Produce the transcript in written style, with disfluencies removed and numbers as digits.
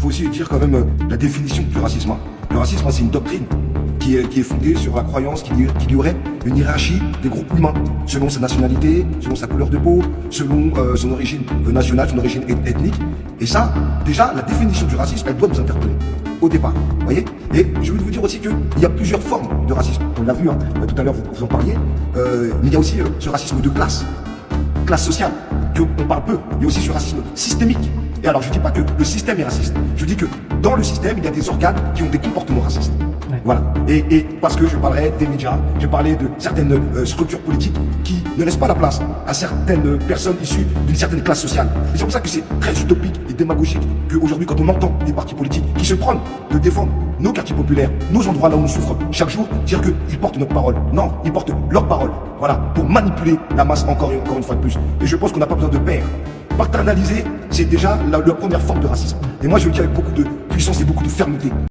faut aussi dire quand même la définition du racisme. Le racisme, c'est une doctrine qui est fondée sur la croyance qu'il y aurait une hiérarchie des groupes humains, selon sa nationalité, selon sa couleur de peau, selon son origine nationale, son origine ethnique. Et ça, déjà, la définition du racisme, elle doit nous interpeller, au départ. Vous voyez? Et je voulais vous dire aussi qu'il y a plusieurs formes de racisme. On l'a vu, hein, tout à l'heure, vous en parliez. Mais il y a aussi ce racisme de classe sociale, qu'on parle peu. Il y a aussi ce racisme systémique. Et alors, je ne dis pas que le système est raciste. Je dis que dans le système, il y a des organes qui ont des comportements racistes. Ouais. Voilà. Et parce que je parlerai des médias, je parlais de certaines structures politiques qui ne laissent pas la place à certaines personnes issues d'une certaine classe sociale. Et c'est pour ça que c'est très utopique et démagogique qu'aujourd'hui, quand on entend des partis politiques qui se prennent de défendre nos quartiers populaires, nos endroits là où on souffre chaque jour, dire qu'ils portent notre parole. Non, ils portent leur parole. Voilà, pour manipuler la masse encore une fois de plus. Et je pense qu'on n'a pas besoin de père. Paternaliser, c'est déjà la première forme de racisme. Et moi, je le dis avec beaucoup de puissance et beaucoup de fermeté.